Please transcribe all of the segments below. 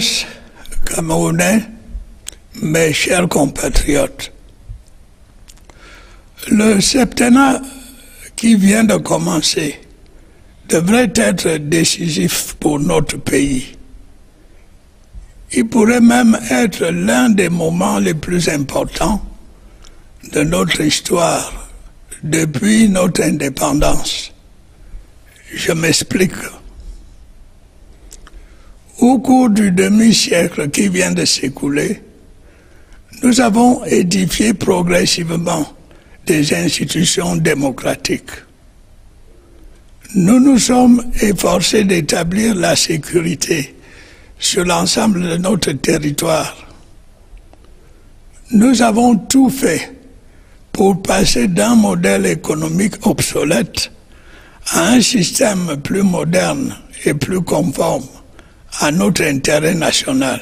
chers Camerounais, mes chers compatriotes, le septennat qui vient de commencer devrait être décisif pour notre pays. Il pourrait même être l'un des moments les plus importants de notre histoire depuis notre indépendance. Je m'explique. Au cours du demi-siècle qui vient de s'écouler, nous avons édifié progressivement des institutions démocratiques. Nous nous sommes efforcés d'établir la sécurité sur l'ensemble de notre territoire. Nous avons tout fait pour passer d'un modèle économique obsolète à un système plus moderne et plus conforme à notre intérêt national.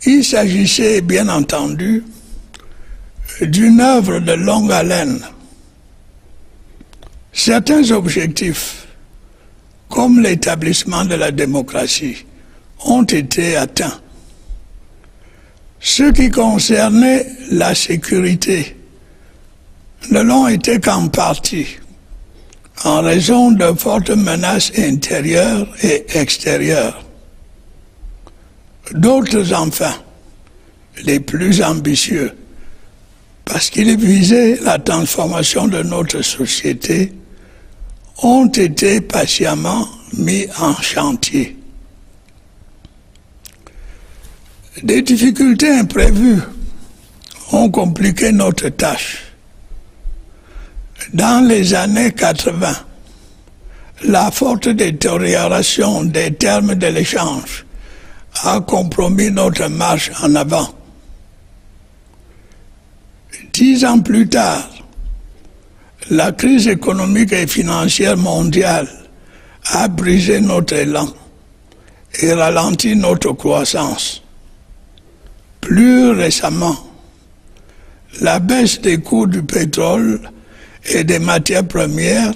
Il s'agissait bien entendu d'une œuvre de longue haleine. Certains objectifs, comme l'établissement de la démocratie, ont été atteints. Ceux qui concernaient la sécurité ne l'ont été qu'en partie, en raison de fortes menaces intérieures et extérieures. D'autres, enfin, les plus ambitieux, parce qu'ils visaient la transformation de notre société, ont été patiemment mis en chantier. Des difficultés imprévues ont compliqué notre tâche. Dans les années 80, la forte détérioration des termes de l'échange a compromis notre marche en avant. 10 ans plus tard, la crise économique et financière mondiale a brisé notre élan et ralenti notre croissance. Plus récemment, la baisse des coûts du pétrole et des matières premières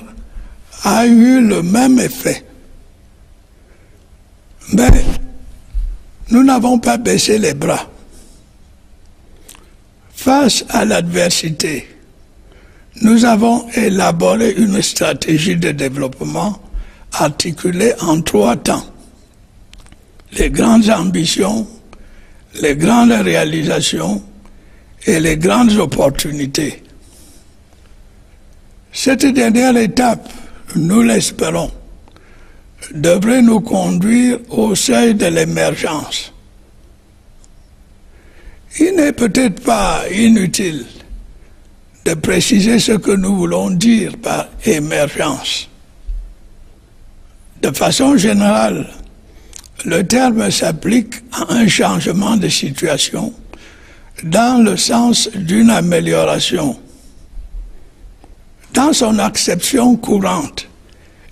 a eu le même effet. Mais nous n'avons pas baissé les bras. Face à l'adversité, nous avons élaboré une stratégie de développement articulée en 3 temps. Les grandes ambitions, les grandes réalisations et les grandes opportunités. Cette dernière étape, nous l'espérons, devrait nous conduire au seuil de l'émergence. Il n'est peut-être pas inutile de préciser ce que nous voulons dire par émergence. De façon générale, le terme s'applique à un changement de situation dans le sens d'une amélioration. Dans son acception courante,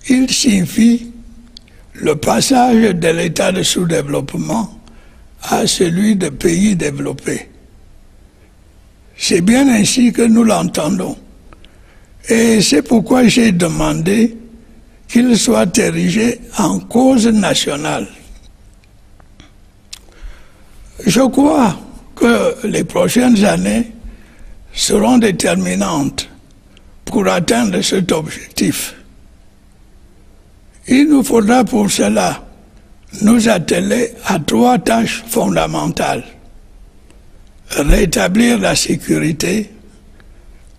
il signifie le passage de l'état de sous-développement à celui de pays développés. C'est bien ainsi que nous l'entendons. Et c'est pourquoi j'ai demandé qu'il soit érigé en cause nationale. Je crois que les prochaines années seront déterminantes pour atteindre cet objectif. Il nous faudra pour cela nous atteler à 3 tâches fondamentales. Rétablir la sécurité,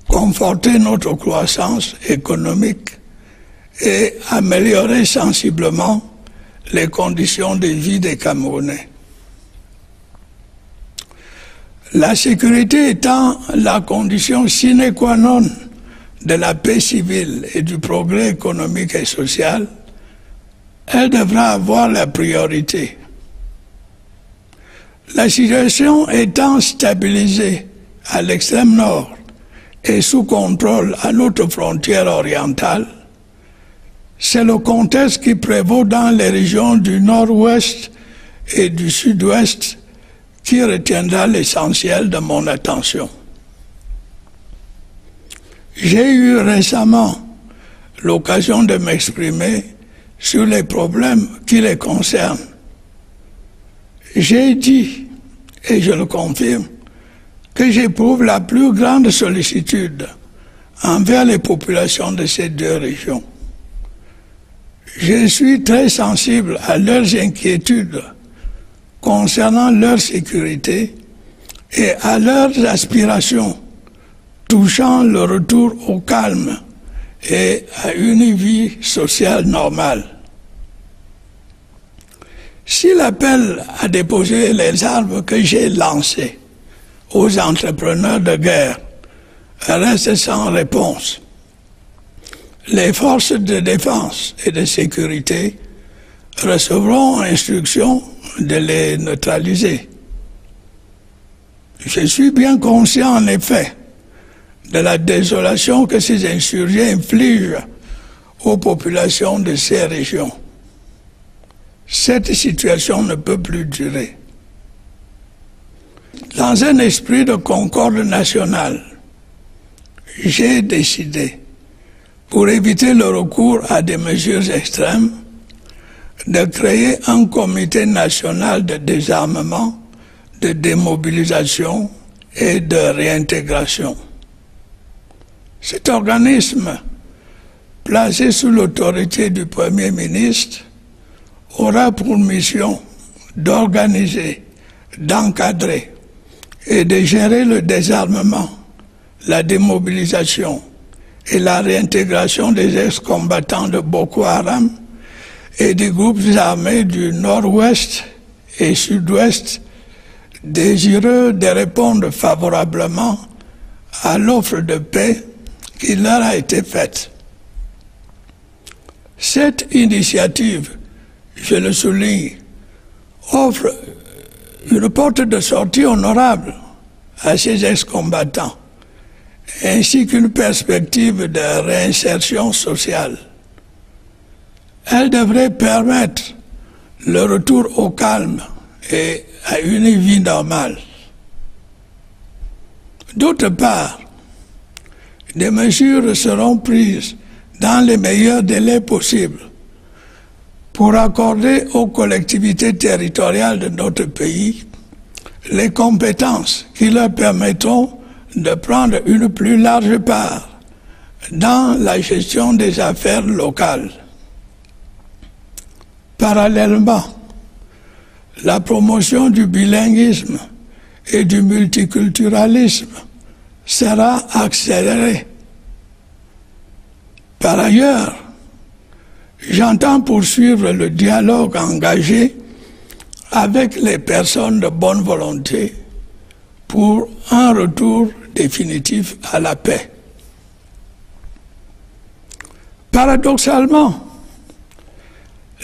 conforter notre croissance économique et améliorer sensiblement les conditions de vie des Camerounais. La sécurité étant la condition sine qua non de la paix civile et du progrès économique et social, elle devra avoir la priorité. La situation étant stabilisée à l'extrême nord et sous contrôle à notre frontière orientale, c'est le contexte qui prévaut dans les régions du nord-ouest et du sud-ouest qui retiendra l'essentiel de mon attention. J'ai eu récemment l'occasion de m'exprimer sur les problèmes qui les concernent J'ai dit, et je le confirme, que j'éprouve la plus grande sollicitude envers les populations de ces deux régions. Je suis très sensible à leurs inquiétudes concernant leur sécurité et à leurs aspirations touchant le retour au calme et à une vie sociale normale. Si l'appel à déposer les armes que j'ai lancé aux entrepreneurs de guerre reste sans réponse, les forces de défense et de sécurité recevront instruction de les neutraliser. Je suis bien conscient en effet de la désolation que ces insurgés infligent aux populations de ces régions. Cette situation ne peut plus durer. Dans un esprit de concorde nationale, j'ai décidé, pour éviter le recours à des mesures extrêmes, de créer un comité national de désarmement, de démobilisation et de réintégration. Cet organisme, placé sous l'autorité du Premier ministre, aura pour mission d'organiser, d'encadrer et de gérer le désarmement, la démobilisation et la réintégration des ex-combattants de Boko Haram et des groupes armés du nord-ouest et sud-ouest désireux de répondre favorablement à l'offre de paix qui leur a été faite. Cette initiative, je le souligne, offre une porte de sortie honorable à ces ex-combattants, ainsi qu'une perspective de réinsertion sociale. Elle devrait permettre le retour au calme et à une vie normale. D'autre part, des mesures seront prises dans les meilleurs délais possibles pour accorder aux collectivités territoriales de notre pays les compétences qui leur permettront de prendre une plus large part dans la gestion des affaires locales. Parallèlement, la promotion du bilinguisme et du multiculturalisme sera accélérée. Par ailleurs, j'entends poursuivre le dialogue engagé avec les personnes de bonne volonté pour un retour définitif à la paix. Paradoxalement,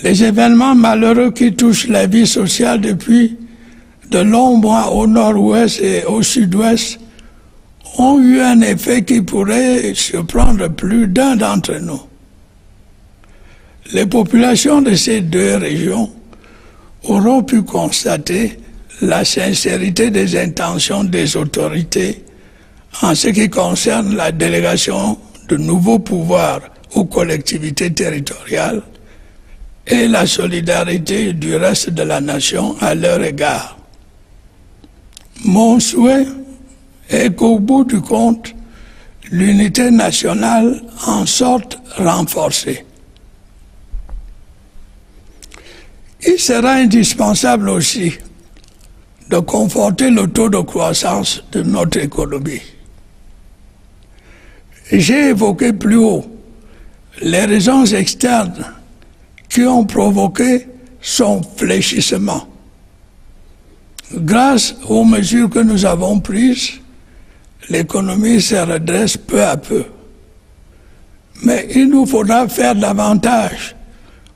les événements malheureux qui touchent la vie sociale depuis de longs mois au nord-ouest et au sud-ouest ont eu un effet qui pourrait surprendre plus d'un d'entre nous. Les populations de ces deux régions auront pu constater la sincérité des intentions des autorités en ce qui concerne la délégation de nouveaux pouvoirs aux collectivités territoriales et la solidarité du reste de la nation à leur égard. Mon souhait est qu'au bout du compte, l'unité nationale en sorte renforcée. Il sera indispensable aussi de conforter le taux de croissance de notre économie. J'ai évoqué plus haut les raisons externes qui ont provoqué son fléchissement. Grâce aux mesures que nous avons prises, l'économie se redresse peu à peu. Mais il nous faudra faire davantage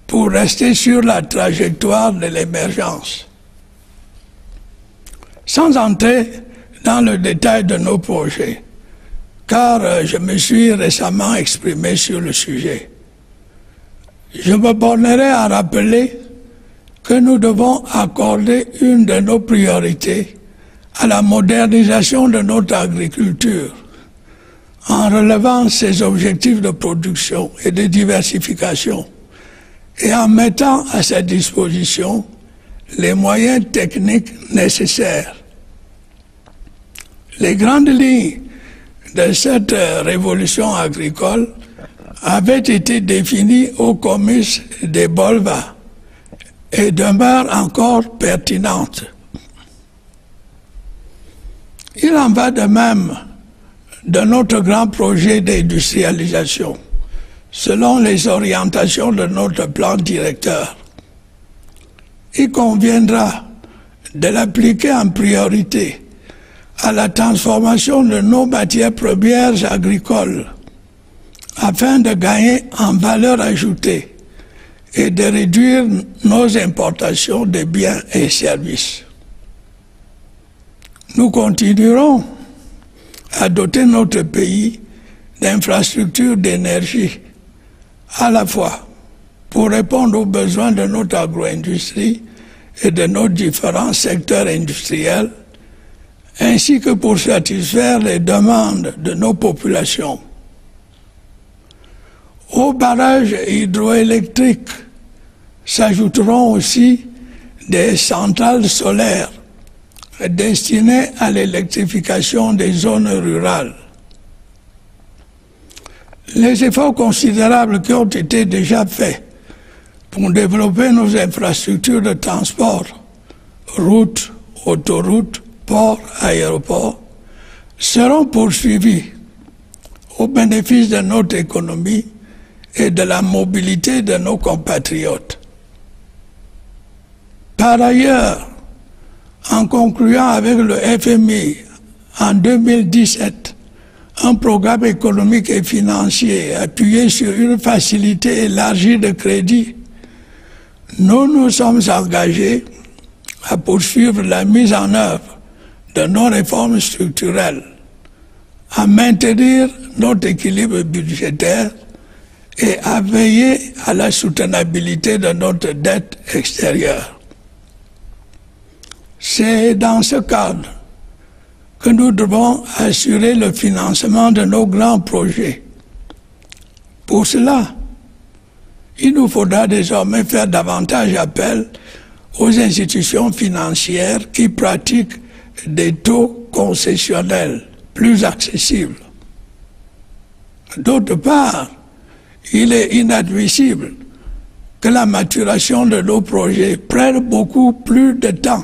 pour rester sur la trajectoire de l'émergence. Sans entrer dans le détail de nos projets, car je me suis récemment exprimé sur le sujet, je me bornerai à rappeler que nous devons accorder une de nos priorités à la modernisation de notre agriculture, en relevant ses objectifs de production et de diversification, et en mettant à sa disposition les moyens techniques nécessaires. Les grandes lignes de cette révolution agricole avaient été définies au comice de Bolva et demeurent encore pertinentes. Il en va de même de notre grand projet d'industrialisation, selon les orientations de notre plan directeur. Il conviendra de l'appliquer en priorité à la transformation de nos matières premières agricoles afin de gagner en valeur ajoutée et de réduire nos importations de biens et services. Nous continuerons à doter notre pays d'infrastructures d'énergie, à la fois pour répondre aux besoins de notre agro-industrie et de nos différents secteurs industriels, ainsi que pour satisfaire les demandes de nos populations. Aux barrages hydroélectriques s'ajouteront aussi des centrales solaires destinées à l'électrification des zones rurales. Les efforts considérables qui ont été déjà faits pour développer nos infrastructures de transport, routes, autoroutes, ports, aéroports, seront poursuivis au bénéfice de notre économie et de la mobilité de nos compatriotes. Par ailleurs, en concluant avec le FMI en 2017, un programme économique et financier appuyé sur une facilité élargie de crédit, nous nous sommes engagés à poursuivre la mise en œuvre de nos réformes structurelles, à maintenir notre équilibre budgétaire et à veiller à la soutenabilité de notre dette extérieure. C'est dans ce cadre que nous devons assurer le financement de nos grands projets. Pour cela, il nous faudra désormais faire davantage appel aux institutions financières qui pratiquent des taux concessionnels plus accessibles. D'autre part, il est inadmissible que la maturation de nos projets prenne beaucoup plus de temps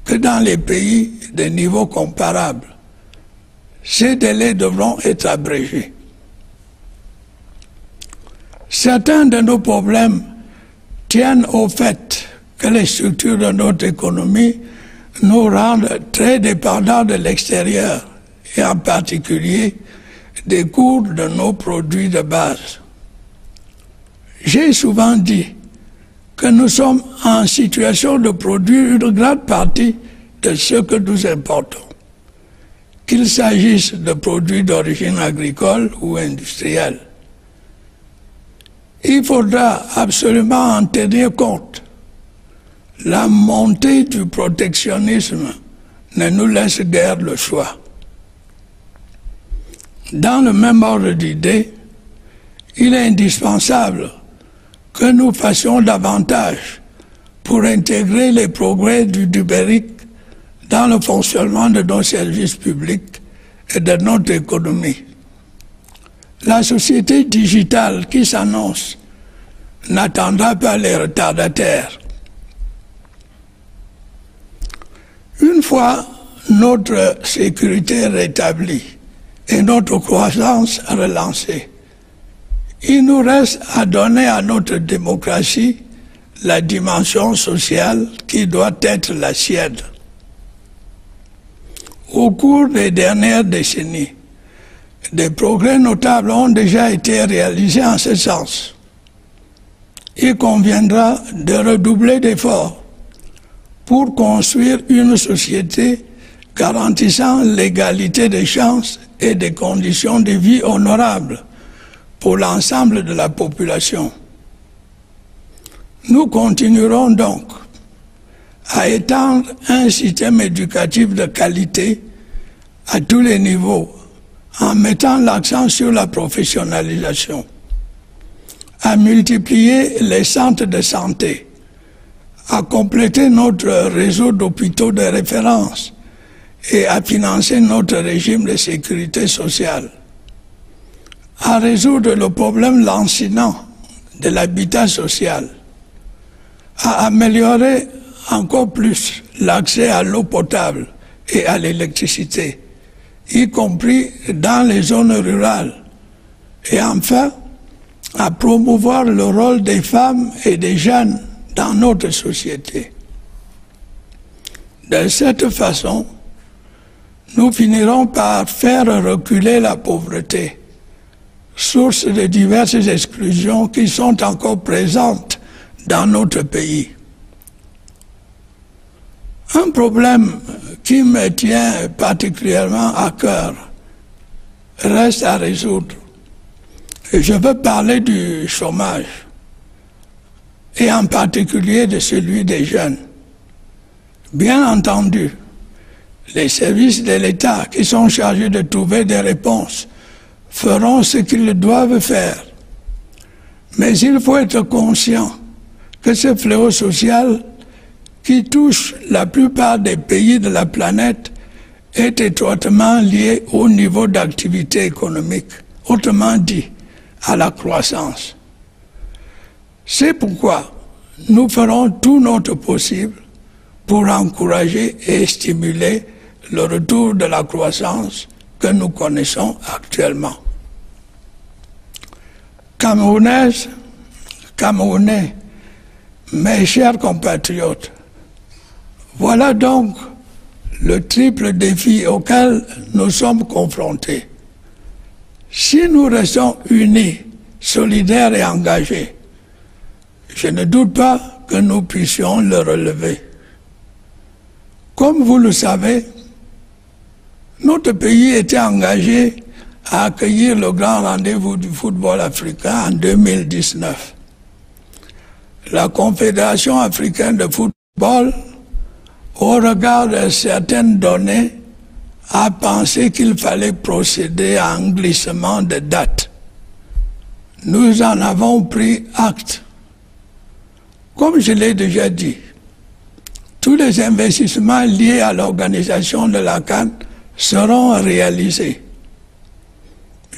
que dans les pays de niveau comparable. Ces délais devront être abrégés. Certains de nos problèmes tiennent au fait que les structures de notre économie nous rendent très dépendants de l'extérieur et en particulier des cours de nos produits de base. J'ai souvent dit que nous sommes en situation de produire une grande partie de ce que nous importons, qu'il s'agisse de produits d'origine agricole ou industrielle. Il faudra absolument en tenir compte. La montée du protectionnisme ne nous laisse guère le choix. Dans le même ordre d'idées, il est indispensable que nous fassions davantage pour intégrer les progrès du numérique dans le fonctionnement de nos services publics et de notre économie. La société digitale qui s'annonce n'attendra pas les retardataires. Une fois notre sécurité rétablie et notre croissance relancée, il nous reste à donner à notre démocratie la dimension sociale qui doit être la sienne. Au cours des dernières décennies, des progrès notables ont déjà été réalisés en ce sens. Il conviendra de redoubler d'efforts pour construire une société garantissant l'égalité des chances et des conditions de vie honorables pour l'ensemble de la population. Nous continuerons donc à étendre un système éducatif de qualité à tous les niveaux en mettant l'accent sur la professionnalisation, à multiplier les centres de santé, à compléter notre réseau d'hôpitaux de référence et à financer notre régime de sécurité sociale, à résoudre le problème lancinant de l'habitat social, à améliorer encore plus l'accès à l'eau potable et à l'électricité, y compris dans les zones rurales, et enfin à promouvoir le rôle des femmes et des jeunes dans notre société. De cette façon, nous finirons par faire reculer la pauvreté, source de diverses exclusions qui sont encore présentes dans notre pays. Un problème qui me tient particulièrement à cœur reste à résoudre. Et je veux parler du chômage, et en particulier de celui des jeunes. Bien entendu, les services de l'État qui sont chargés de trouver des réponses feront ce qu'ils doivent faire. Mais il faut être conscient que ce fléau social qui touche la plupart des pays de la planète est étroitement lié au niveau d'activité économique, autrement dit, à la croissance. C'est pourquoi nous ferons tout notre possible pour encourager et stimuler le retour de la croissance que nous connaissons actuellement. Camerounaises, Camerounais, mes chers compatriotes, voilà donc le triple défi auquel nous sommes confrontés. Si nous restons unis, solidaires et engagés, je ne doute pas que nous puissions le relever. Comme vous le savez, notre pays était engagé à accueillir le grand rendez-vous du football africain en 2019. La Confédération africaine de football, au regard de certaines données, a pensé qu'il fallait procéder à un glissement de date. Nous en avons pris acte. Comme je l'ai déjà dit, tous les investissements liés à l'organisation de la CAN seront réalisés.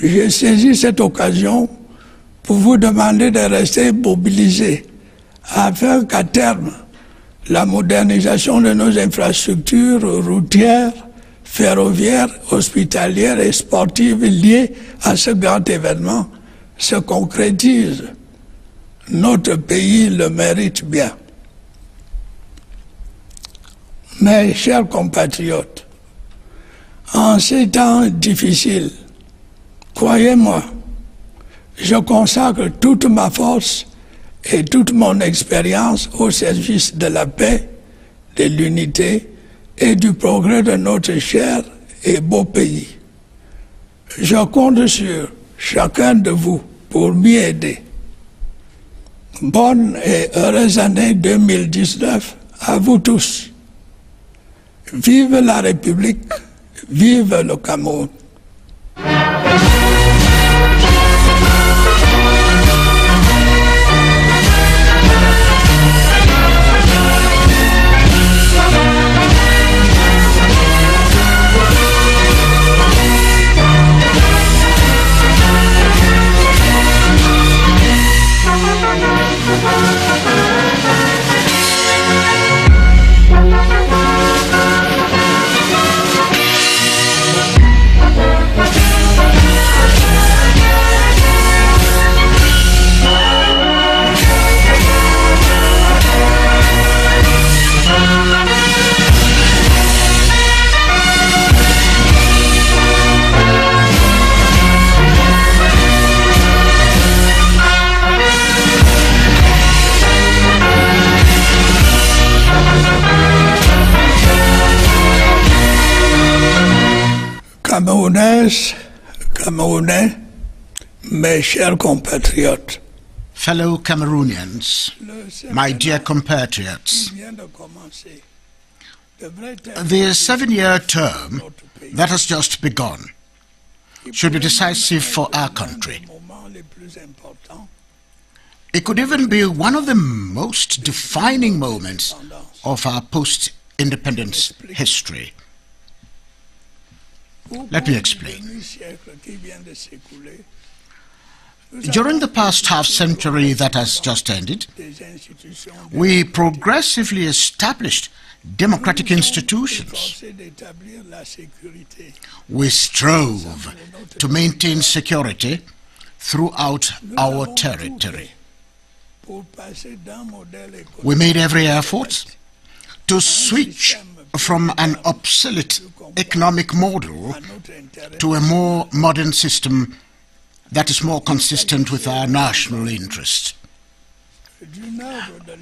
J'ai saisi cette occasion pour vous demander de rester mobilisés afin qu'à terme, la modernisation de nos infrastructures routières, ferroviaires, hospitalières et sportives liées à ce grand événement se concrétise. Notre pays le mérite bien. Mes chers compatriotes, en ces temps difficiles, croyez-moi, je consacre toute ma force et toute mon expérience au service de la paix, de l'unité et du progrès de notre cher et beau pays. Je compte sur chacun de vous pour m'y aider. Bonne et heureuse année 2019 à vous tous. Vive la République, vive le Cameroun. Camerounaises, Camerounais, mes chers compatriotes. Fellow Cameroonians, my dear compatriots, the 7-year term that has just begun should be decisive for our country. It could even be one of the most defining moments of our post-independence history. Let me explain. During the past half-century that has just ended, we progressively established democratic institutions. We strove to maintain security throughout our territory. We made every effort to switch from an obsolete economic model to a more modern system that is more consistent with our national interest.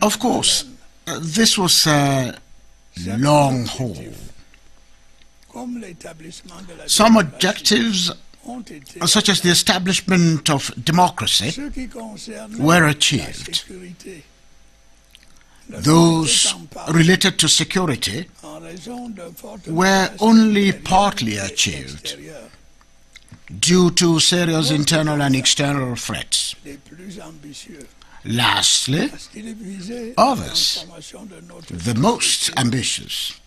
Of course, this was a long haul. Some objectives, such as the establishment of democracy, were achieved. Those related to security were only partly achieved due to serious internal and external threats. Lastly, others, the most ambitious,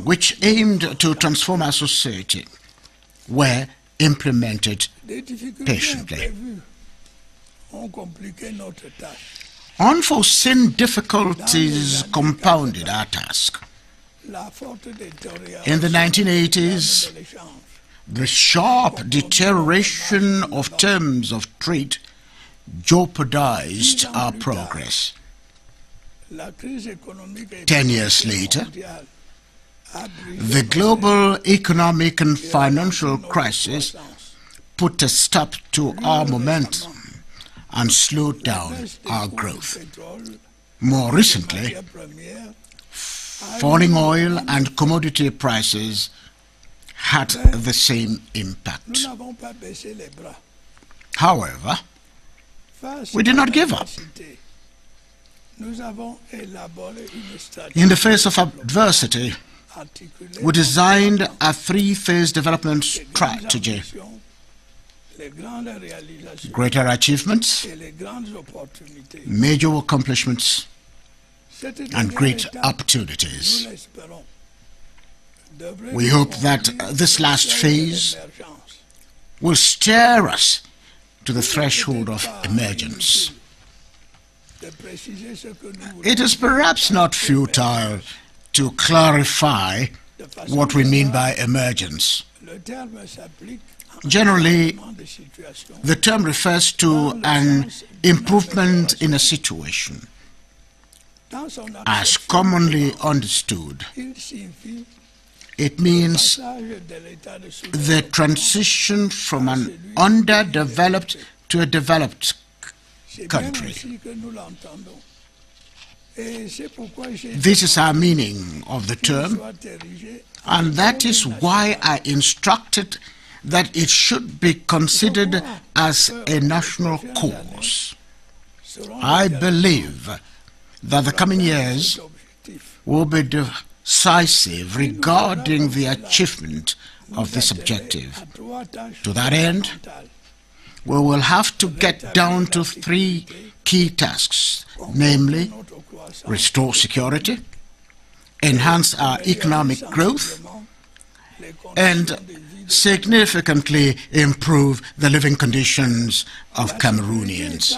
which aimed to transform our society, were implemented patiently. Unforeseen difficulties compounded our task. In the 1980s, the sharp deterioration of terms of trade jeopardized our progress. 10 years later, the global economic and financial crisis put a stop to our momentum and slowed down our growth. More recently, falling oil and commodity prices had the same impact. However, we did not give up. In the face of adversity, we designed a three-phase development strategy: greater achievements, major accomplishments, and great opportunities. We hope that this last phase will steer us to the threshold of emergence. It is perhaps not futile to clarify what we mean by emergence. Generally, the term refers to an improvement in a situation. As commonly understood, it means the transition from an underdeveloped to a developed country. This is our meaning of the term, and that is why I instructed that it should be considered as a national cause. I believe that the coming years will be decisive regarding the achievement of this objective. To that end, we will have to get down to three key tasks, namely, restore security, enhance our economic growth, and significantly improve the living conditions of Cameroonians.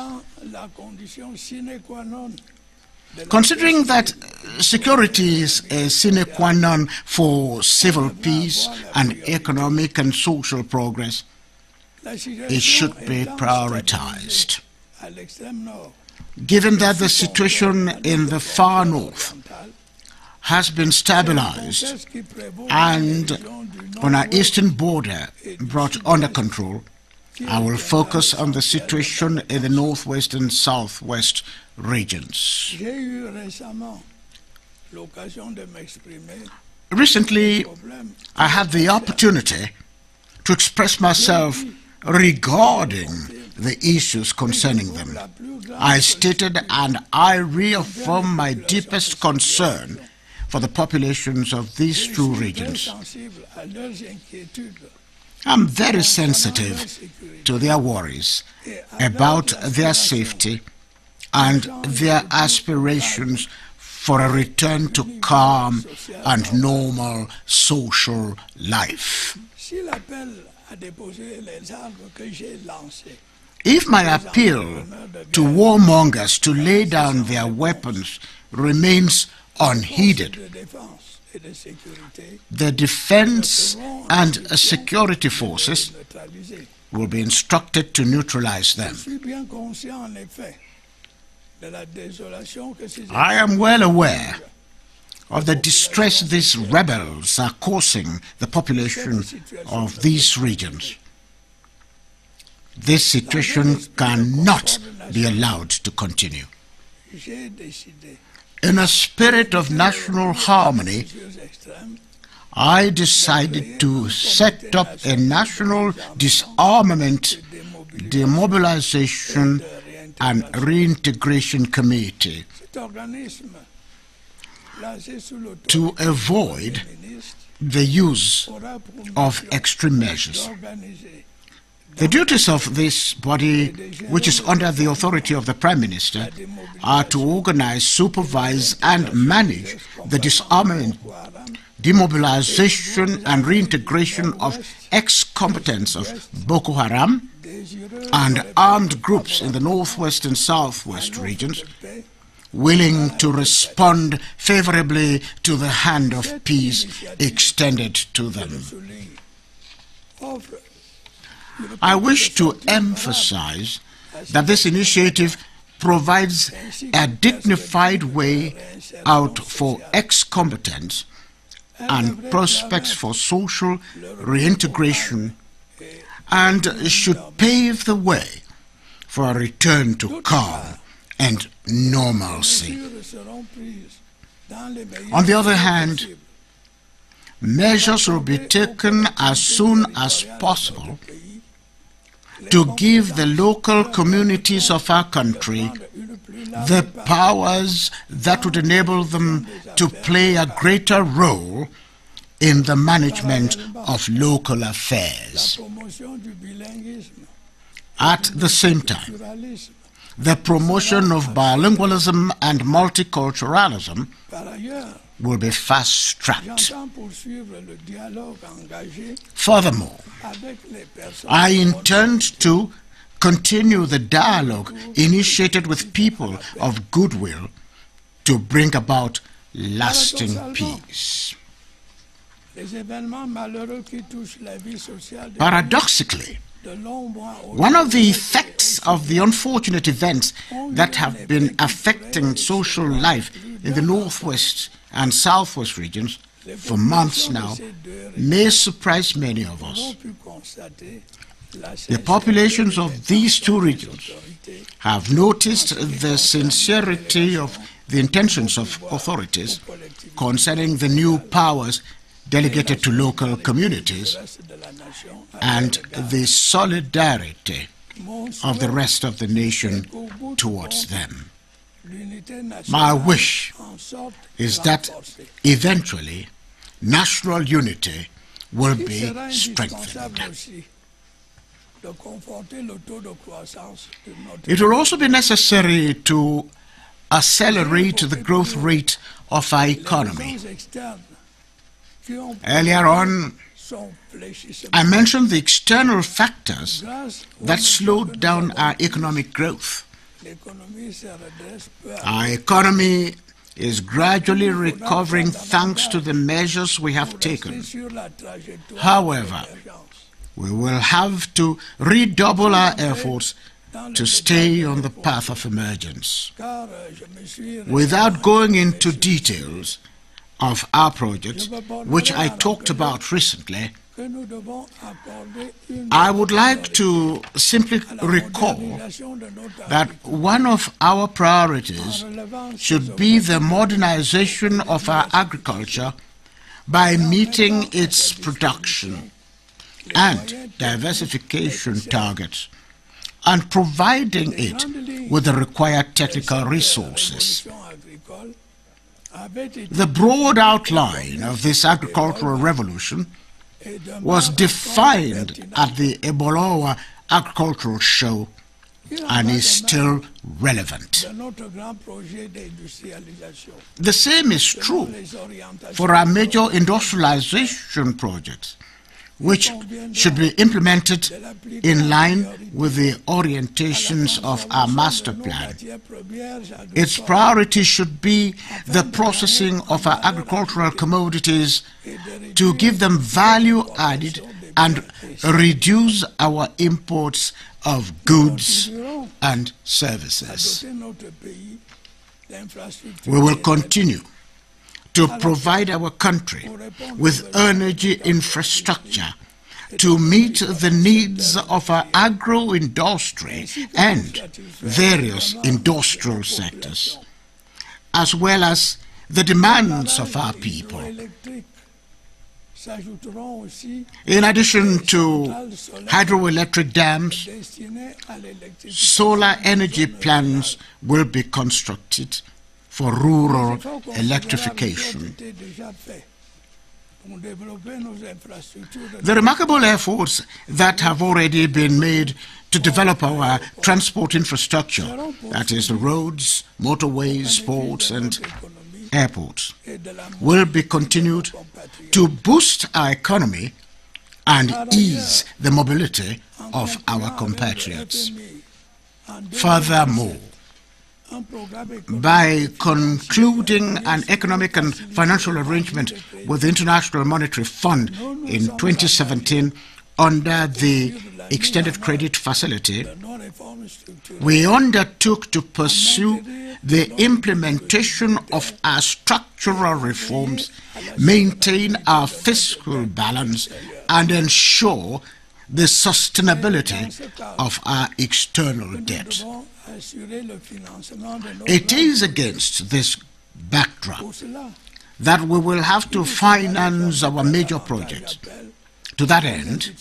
Considering that security is a sine qua non for civil peace and economic and social progress, it should be prioritized. Given that the situation in the far north has been stabilized and on our eastern border brought under control, I will focus on the situation in the northwest and southwest regions. Recently, I had the opportunity to express myself regarding the issues concerning them. I stated and I reaffirm my deepest concern for the populations of these two regions. I'm very sensitive to their worries about their safety and their aspirations for a return to calm and normal social life. If my appeal to warmongers to lay down their weapons remains unheeded, the defense and security forces will be instructed to neutralize them. I am well aware of the distress these rebels are causing the population of these regions. This situation cannot be allowed to continue. In a spirit of national harmony, I decided to set up a national disarmament, demobilization, and reintegration committee to avoid the use of extreme measures. The duties of this body, which is under the authority of the Prime Minister, are to organize, supervise, and manage the disarmament, demobilization, and reintegration of ex-combatants of Boko Haram and armed groups in the northwest and southwest regions, willing to respond favorably to the hand of peace extended to them. I wish to emphasize that this initiative provides a dignified way out for ex-combatants and prospects for social reintegration, and should pave the way for a return to calm and normalcy. On the other hand, measures will be taken as soon as possible to give the local communities of our country the powers that would enable them to play a greater role in the management of local affairs. At the same time, the promotion of bilingualism and multiculturalism will be fast-tracked. Furthermore, I intend to continue the dialogue initiated with people of goodwill to bring about lasting peace. Paradoxically, one of the effects of the unfortunate events that have been affecting social life in the northwest and southwest regions for months now may surprise many of us. The populations of these two regions have noticed the sincerity of the intentions of authorities concerning the new powers delegated to local communities and the solidarity of the rest of the nation towards them. My wish is that eventually national unity will be strengthened. It will also be necessary to accelerate the growth rate of our economy. Earlier on, I mentioned the external factors that slowed down our economic growth. Our economy is gradually recovering thanks to the measures we have taken. However, we will have to redouble our efforts to stay on the path of emergence. Without going into details of our projects, which I talked about recently, I would like to simply recall that one of our priorities should be the modernization of our agriculture by meeting its production and diversification targets and providing it with the required technical resources. The broad outline of this agricultural revolution was defined at the Ebolowa Agricultural Show and is still relevant. The same is true for our major industrialization projects, which should be implemented in line with the orientations of our master plan. Its priority should be the processing of our agricultural commodities to give them value added and reduce our imports of goods and services. We will continue to provide our country with energy infrastructure to meet the needs of our agro-industry and various industrial sectors, as well as the demands of our people. In addition to hydroelectric dams, solar energy plants will be constructed for rural electrification. The remarkable efforts that have already been made to develop our transport infrastructure, that is the roads, motorways, ports and airports, will be continued to boost our economy and ease the mobility of our compatriots. Furthermore, by concluding an economic and financial arrangement with the International Monetary Fund in 2017 under the Extended Credit Facility, we undertook to pursue the implementation of our structural reforms, maintain our fiscal balance, and ensure the sustainability of our external debt. It is against this backdrop that we will have to finance our major projects. To that end,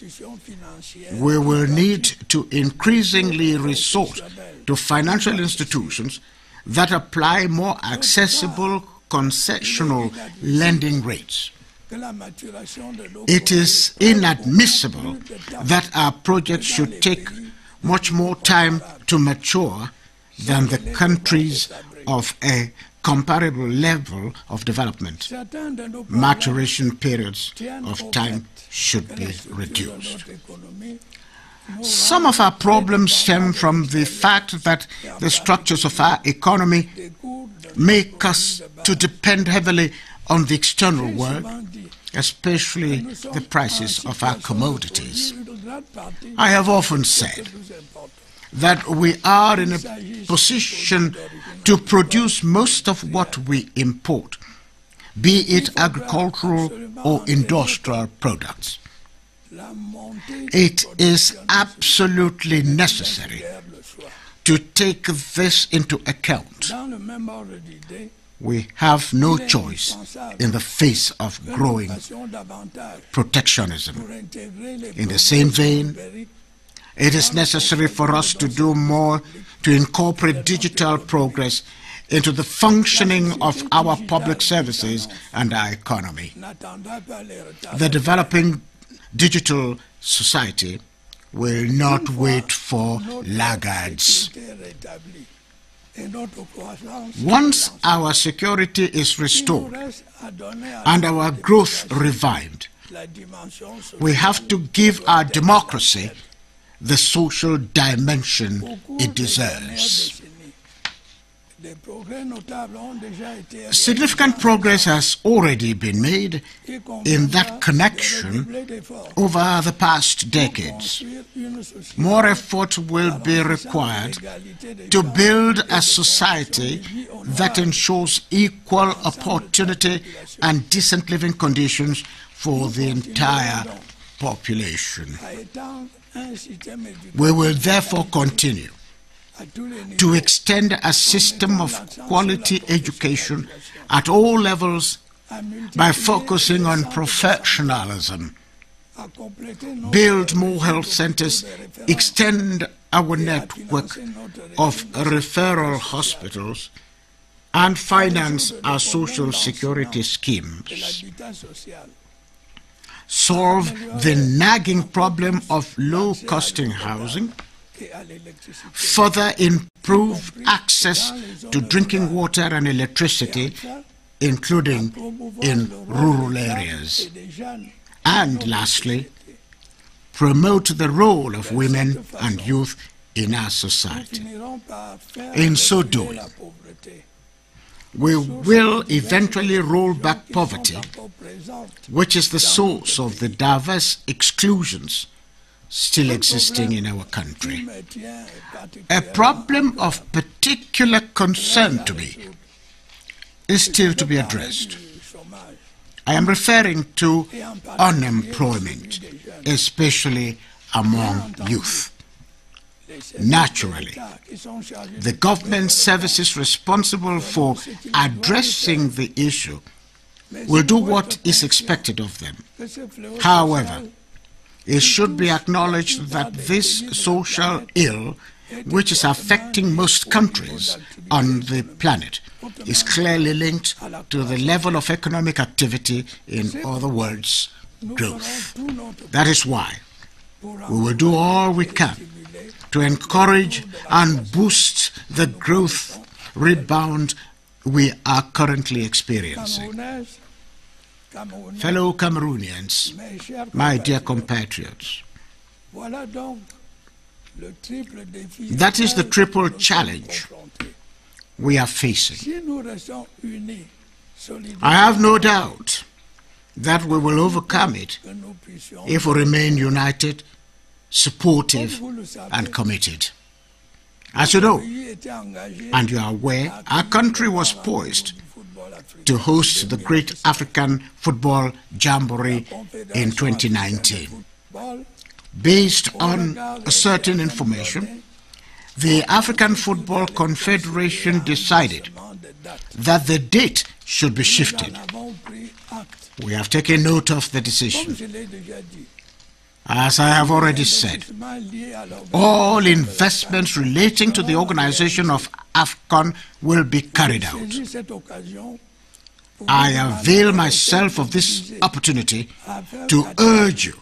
we will need to increasingly resort to financial institutions that apply more accessible concessional lending rates. It is inadmissible that our projects should take much more time to mature than the countries of a comparable level of development. Maturation periods of time should be reduced. Some of our problems stem from the fact that the structures of our economy make us to depend heavily on the external world, especially the prices of our commodities. I have often said that we are in a position to produce most of what we import, be it agricultural or industrial products. It is absolutely necessary to take this into account. We have no choice in the face of growing protectionism. In the same vein, it is necessary for us to do more to incorporate digital progress into the functioning of our public services and our economy. The developing digital society will not wait for laggards. Once our security is restored and our growth revived, we have to give our democracy the social dimension it deserves. Significant progress has already been made in that connection over the past decades. More effort will be required to build a society that ensures equal opportunity and decent living conditions for the entire population. We will therefore continue to extend a system of quality education at all levels by focusing on professionalism, build more health centers, extend our network of referral hospitals, and finance our social security schemes. solve the nagging problem of low-costing housing, further improve access to drinking water and electricity, including in rural areas, and lastly, promote the role of women and youth in our society. In so doing, we will eventually roll back poverty, which is the source of the diverse exclusions still existing in our country. A problem of particular concern to me is still to be addressed. I am referring to unemployment, especially among youth. Naturally, the government services responsible for addressing the issue will do what is expected of them. However, it should be acknowledged that this social ill, which is affecting most countries on the planet, is clearly linked to the level of economic activity, in other words, growth. That is why we will do all we can to encourage and boost the growth rebound we are currently experiencing. Fellow Cameroonians, my dear compatriots, that is the triple challenge we are facing. I have no doubt that we will overcome it if we remain united, supportive and committed. As you know, and you are aware, our country was poised to host the Great African Football Jamboree in 2019. Based on certain information, the African Football Confederation decided that the date should be shifted. We have taken note of the decision. As I have already said, all investments relating to the organization of AFCON will be carried out. I avail myself of this opportunity to urge you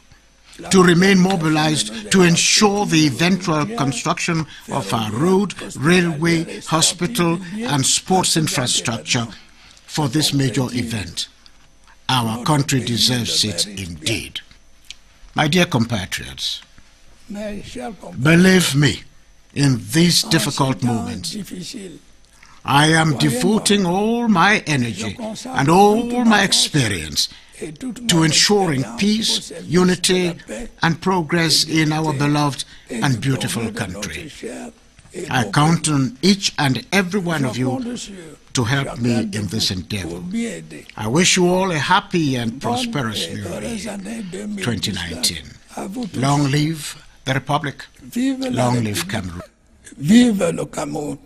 to remain mobilized to ensure the eventual construction of our road, railway, hospital and sports infrastructure for this major event. Our country deserves it indeed. My dear compatriots, believe me, in these difficult moments, I am devoting all my energy and all my experience to ensuring peace, unity, and progress in our beloved and beautiful country. I count on each and every one of you to help me in this endeavor. I wish you all a happy and prosperous New Year 2019. Long live the Republic. Long live Cameroon. Vive le Cameroun.